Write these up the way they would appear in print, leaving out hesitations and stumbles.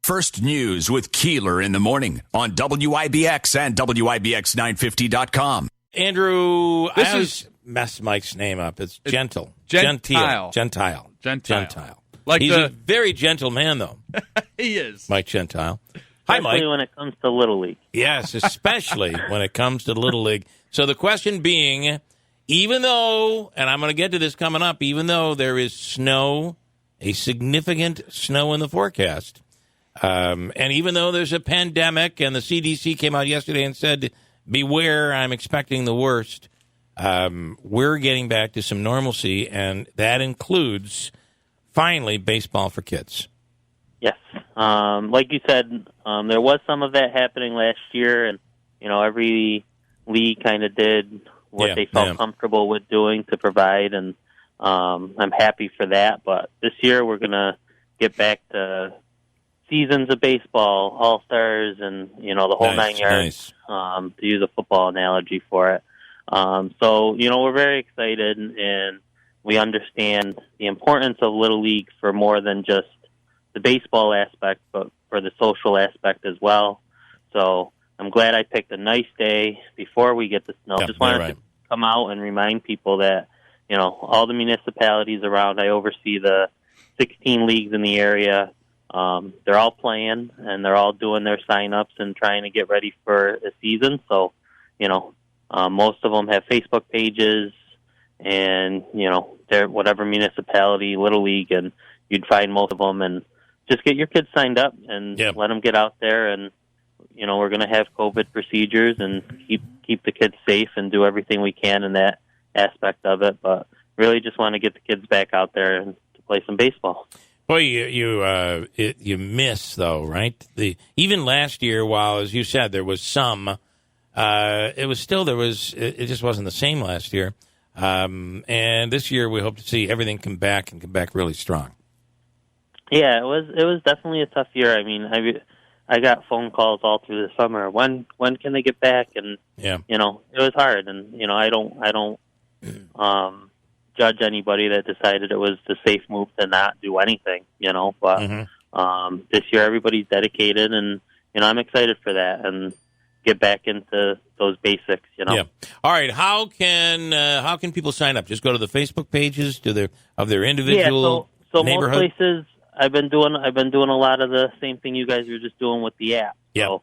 First News with Keeler in the morning on WIBX and WIBX950.com. Andrew, I always mess Mike's name up. It's Gentle. Gentile. Like he's a very gentle man, though. He is. Mike Gentile. Hi, Mike. Especially when it comes to Little League. Yes, especially when it comes to Little League. So the question being, even though, and I'm going to get to this coming up, even though there is snow, a significant snow in the forecast, and even though there's a pandemic and the CDC came out yesterday and said, beware, I'm expecting the worst, we're getting back to some normalcy, and that includes, finally, baseball for kids. Yes. Like you said, there was some of that happening last year, and, every league kind of did what they felt comfortable with doing to provide, and I'm happy for that. But this year we're going to get back to seasons of baseball, all-stars, and, the whole 9 yards, to use a football analogy for it. So, we're very excited, and we understand the importance of Little League for more than just the baseball aspect, but for the social aspect as well. So I'm glad I picked a nice day before we get the snow. Just wanted to come out and remind people that, all the municipalities around, I oversee the 16 leagues in the area. They're all playing, and they're all doing their sign-ups and trying to get ready for the season. So, most of them have Facebook pages and, they're whatever municipality, Little League, and you'd find most of them. And just get your kids signed up and let them get out there. And, we're going to have COVID procedures and keep the kids safe and do everything we can in that aspect of it. But really just want to get the kids back out there and to play some baseball. Boy, you miss, though, right? Even last year, while, as you said, there was some, it just wasn't the same last year. And this year we hope to see everything come back really strong. Yeah, it was definitely a tough year. I mean, I got phone calls all through the summer. When can they get back? And it was hard. And I don't judge anybody that decided it was the safe move to not do anything. But this year everybody's dedicated, and I'm excited for that and get back into those basics. Yeah. All right. How can people sign up? Just go to the Facebook pages of their individual neighborhood? Most places. I've been doing a lot of the same thing you guys were just doing with the app. Yeah. So,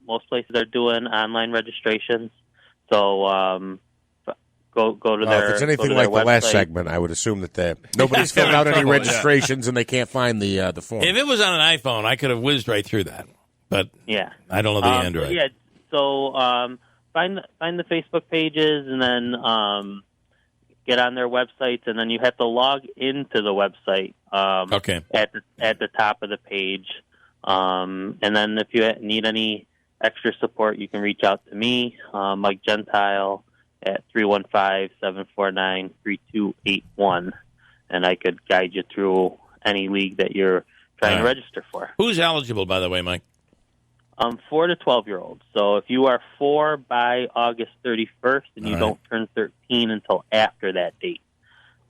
most places are doing online registrations. So, go to their. If it's anything like the website. last segment, I would assume that nobody's filled out any registrations and they can't find the form. If it was on an iPhone, I could have whizzed right through that. But I don't know the Android. So find the Facebook pages and then get on their websites, and then you have to log into the website. At the top of the page, and then if you need any extra support, you can reach out to me, Mike Gentile, at 315-749-3281, and I could guide you through any league that you're trying to register for. Who's eligible, by the way, Mike? 4 to 12-year-olds. So if you are 4 by August 31st, and you don't turn 13 until after that date.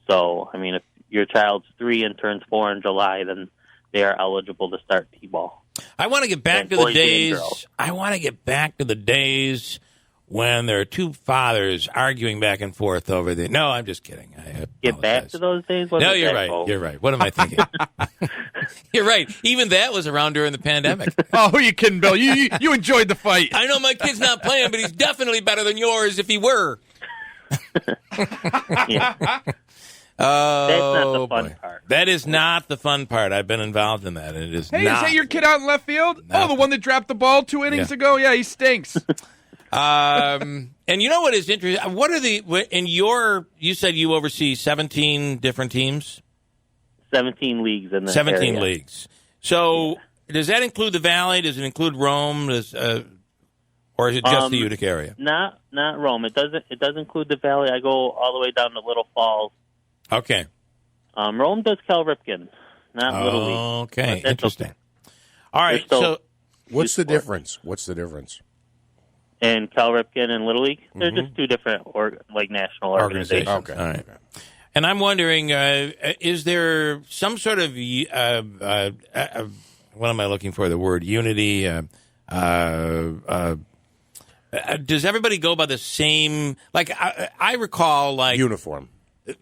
So, I mean, if your child's 3 and turns 4 in July, then they are eligible to start T-ball. I want to get back to the days. I want to get back to the days when there are two fathers arguing back and forth over the. No, I'm just kidding. Get back to those days. No, you're right. You're right. What am I thinking? You're right. Even that was around during the pandemic. Oh, who are you kidding, Bill? You enjoyed the fight. I know my kid's not playing, but he's definitely better than yours if he were. That's not the fun part. That is not the fun part. I've been involved in that, and it is Hey, not. Is that your kid out in left field? No. Oh, the one that dropped the ball 2 innings ago? Yeah, he stinks. And you know what is interesting? What are you said you oversee 17 different teams? 17 leagues in the 17 area. leagues. So does that include the Valley? Does it include Rome? Or is it just the Utica-area? Not Rome. It does include the Valley. I go all the way down to Little Falls. Okay. Rome does Cal Ripken, not Little League. Okay, interesting. Okay. All right, so what's the difference? In Cal Ripken and Little League, they're just two different national organizations. Okay, all right. And I'm wondering, is there some sort of what am I looking for? The word unity. Does everybody go by the same? Like I recall, like Uniform.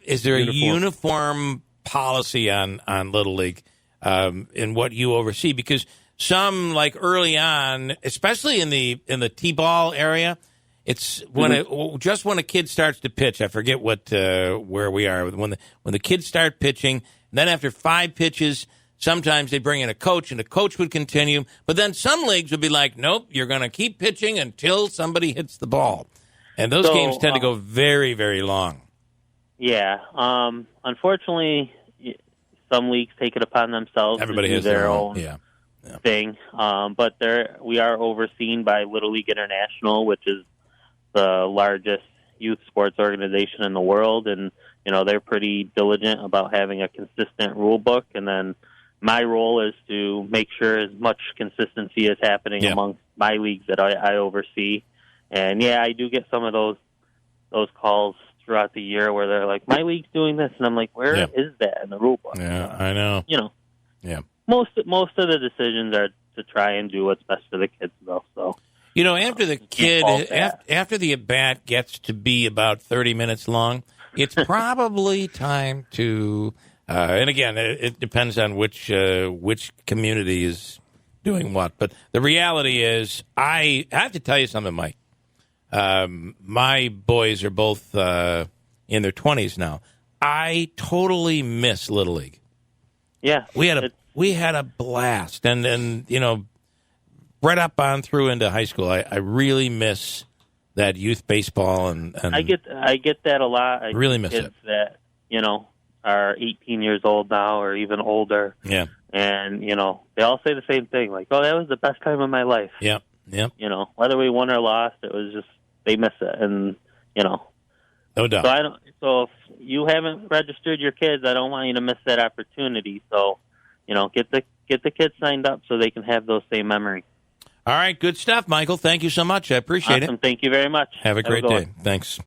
Is there a uniform policy on Little League in what you oversee? Because some, like early on, especially in the T-ball area, it's when just when a kid starts to pitch. I forget where we are when the kids start pitching. Then after 5 pitches, sometimes they bring in a coach, and the coach would continue. But then some leagues would be like, nope, you're going to keep pitching until somebody hits the ball. And those games tend to go very, very long. Yeah. Unfortunately, some leagues take it upon themselves Everybody to do has their own thing. But we are overseen by Little League International, which is the largest youth sports organization in the world. And, they're pretty diligent about having a consistent rule book. And then my role is to make sure as much consistency is happening amongst my leagues that I oversee. And, I do get some of those calls throughout the year where they're like, my league's doing this. And I'm like, where is that in the rule book? Yeah, I know. Yeah. Most of the decisions are to try and do what's best for the kids, though. So, after the after the at-bat gets to be about 30 minutes long, it's probably time to, and again, it depends on which community is doing what. But the reality is, I have to tell you something, Mike. My boys are both in their 20s now. I totally miss Little League. Yeah, we had a blast, and right up on through into high school. I really miss that youth baseball, and I get that a lot. I really miss kids it. That are 18 years old now, or even older. Yeah, and they all say the same thing, like, "Oh, that was the best time of my life." Yeah. Whether we won or lost, it was just they miss it, and no doubt. So if you haven't registered your kids, I don't want you to miss that opportunity. So, get the kids signed up so they can have those same memories. All right, good stuff, Michael. Thank you so much. I appreciate it. Thank you very much. Have a great day. Thanks.